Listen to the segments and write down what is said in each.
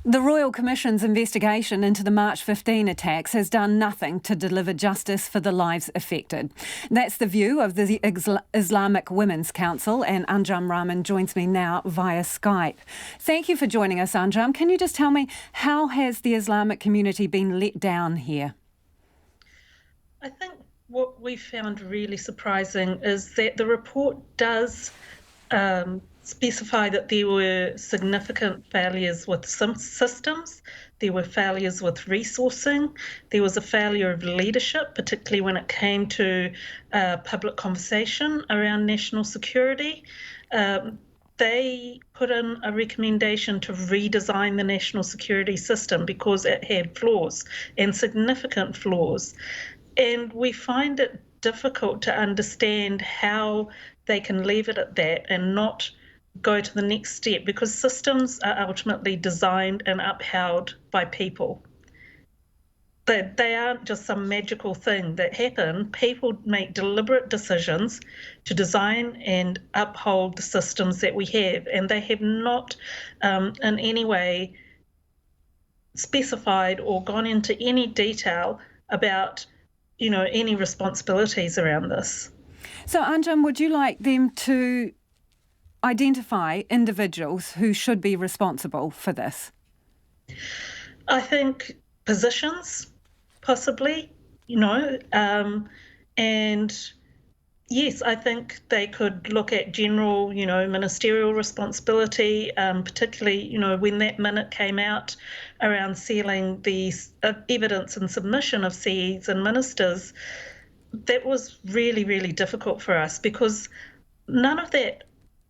The Royal Commission's investigation into the March 15 attacks has done nothing to deliver justice for the lives affected. That's the view of the Islamic Women's Council, and Anjum Rahman joins me now via Skype. Thank you for joining us, Anjum. Can you just tell me, how has the Islamic community been let down here? I think what we found really surprising is that the report does specify that there were significant failures with some systems, there were failures with resourcing, there was a failure of leadership, particularly when it came to public conversation around national security. They put in a recommendation to redesign the national security system because it had flaws and significant flaws. And we find it difficult to understand how they can leave it at that and not go to the next step, because systems are ultimately designed and upheld by people. They aren't just some magical thing that happen. People make deliberate decisions to design and uphold the systems that we have, and they have not in any way specified or gone into any detail about any responsibilities around this. So, Anjum, would you like them to identify individuals who should be responsible for this? I think positions, possibly, and yes, I think they could look at general, ministerial responsibility, particularly, when that minute came out around sealing the evidence and submission of CEs and ministers. That was really, really difficult for us because none of that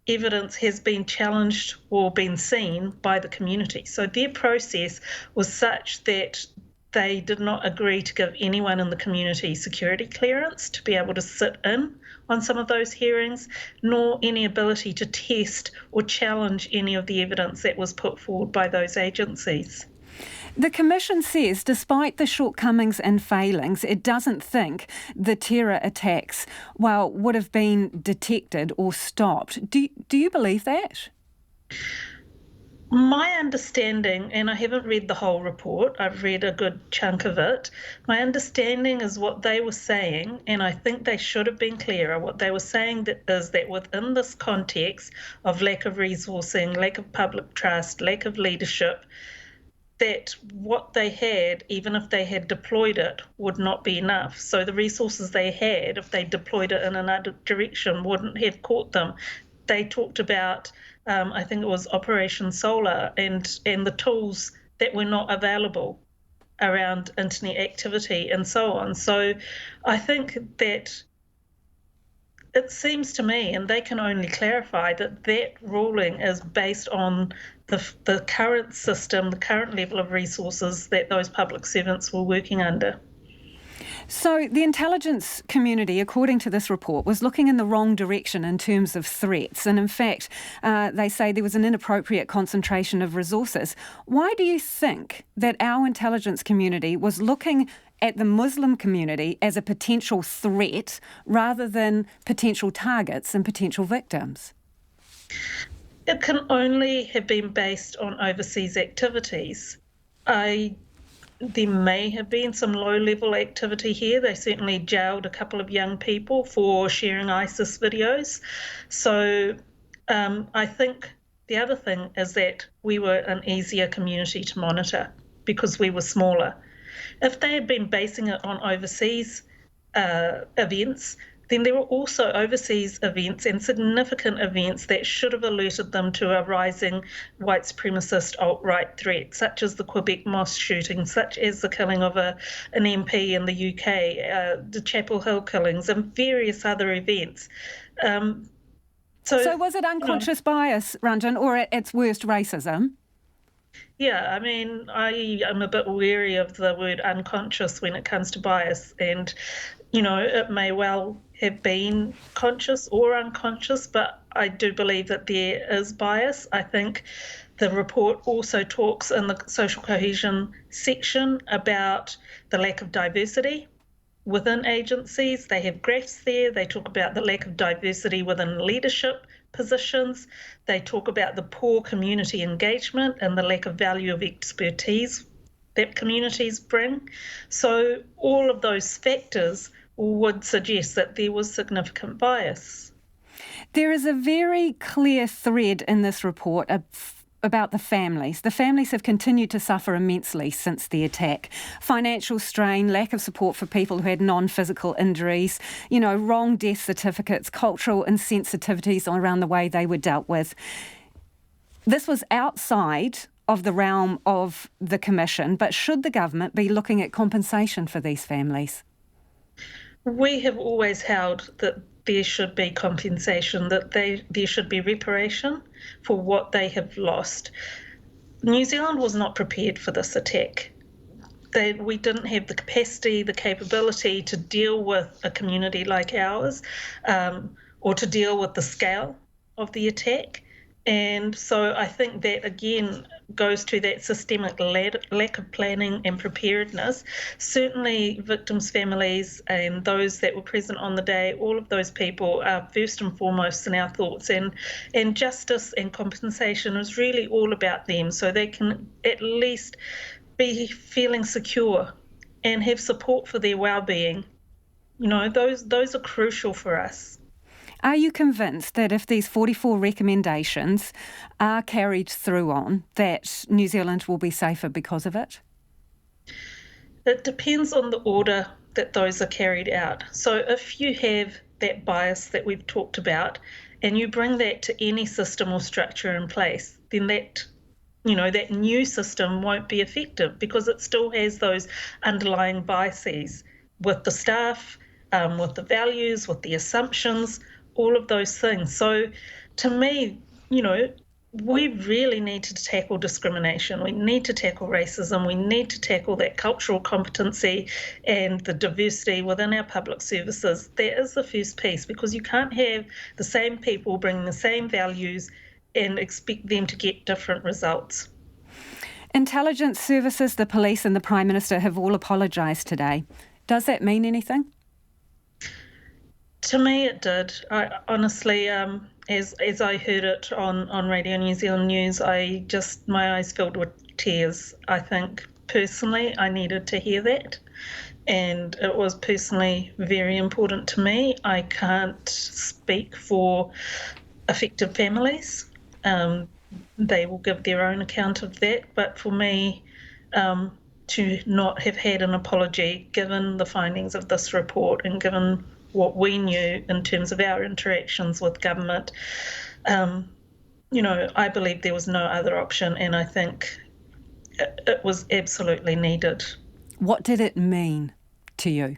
evidence has been challenged or been seen by the community. So their process was such that they did not agree to give anyone in the community security clearance to be able to sit in on some of those hearings, nor any ability to test or challenge any of the evidence that was put forward by those agencies. The Commission says, despite the shortcomings and failings, it doesn't think the terror attacks, would have been detected or stopped. Do you believe that? My understanding, and I haven't read the whole report, I've read a good chunk of it, my understanding is what they were saying, and I think they should have been clearer, what they were saying is that within this context of lack of resourcing, lack of public trust, lack of leadership, that what they had, even if they had deployed it, would not be enough. So the resources they had, if they deployed it in another direction, wouldn't have caught them. They talked about, I think it was Operation Solar, and the tools that were not available around internet activity and so on. So I think that it seems to me, and they can only clarify, that ruling is based on the current system, the current level of resources that those public servants were working under. So the intelligence community, according to this report, was looking in the wrong direction in terms of threats. And in fact, they say there was an inappropriate concentration of resources. Why do you think that our intelligence community was looking at the Muslim community as a potential threat rather than potential targets and potential victims? It can only have been based on overseas activities. There may have been some low-level activity here. They certainly jailed a couple of young people for sharing ISIS videos. So I think the other thing is that we were an easier community to monitor because we were smaller. If they had been basing it on overseas events, then there were also overseas events and significant events that should have alerted them to a rising white supremacist alt-right threat, such as the Quebec mosque shooting, such as the killing of an MP in the UK, the Chapel Hill killings, and various other events. So was it unconscious bias, Ranjan, or at its worst racism? Yeah, I mean, I am a bit wary of the word unconscious when it comes to bias, and it may well have been conscious or unconscious, but I do believe that there is bias. I think the report also talks in the social cohesion section about the lack of diversity within agencies. They have graphs there. They talk about the lack of diversity within leadership, positions. They talk about the poor community engagement and the lack of value of expertise that communities bring. So all of those factors would suggest that there was significant bias. There is a very clear thread in this report about the families. The families have continued to suffer immensely since the attack. Financial strain, lack of support for people who had non-physical injuries, wrong death certificates, cultural insensitivities around the way they were dealt with. This was outside of the realm of the Commission, but should the government be looking at compensation for these families? We have always held that there should be compensation, that there should be reparation for what they have lost. New Zealand was not prepared for this attack. We didn't have the capacity, the capability to deal with a community like ours, or to deal with the scale of the attack. And so I think that, again, goes to that systemic lack of planning and preparedness. Certainly victims' families and those that were present on the day, all of those people are first and foremost in our thoughts. And justice and compensation is really all about them, so they can at least be feeling secure and have support for their well-being. Those are crucial for us. Are you convinced that if these 44 recommendations are carried through on, that New Zealand will be safer because of it? It depends on the order that those are carried out. So if you have that bias that we've talked about and you bring that to any system or structure in place, then that new system won't be effective because it still has those underlying biases with the staff, with the values, with the assumptions, all of those things. So to me, we really need to tackle discrimination. We need to tackle racism. We need to tackle that cultural competency and the diversity within our public services. That is the first piece, because you can't have the same people bringing the same values and expect them to get different results. Intelligence services, the police and the Prime Minister have all apologised today. Does that mean anything? To me, it did. I honestly, as I heard it on Radio New Zealand News, my eyes filled with tears. I think personally I needed to hear that, and it was personally very important to me. I can't speak for affected families. They will give their own account of that, but for me, to not have had an apology, given the findings of this report and given what we knew in terms of our interactions with government, I believe there was no other option, and I think it was absolutely needed. What did it mean to you?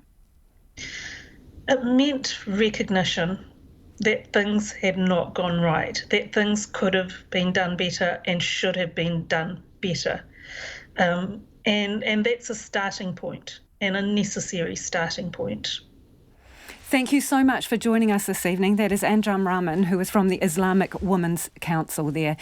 It meant recognition that things had not gone right, that things could have been done better and should have been done better. And that's a starting point, and a necessary starting point. Thank you so much for joining us this evening. That is Anjum Rahman, who is from the Islamic Women's Council there.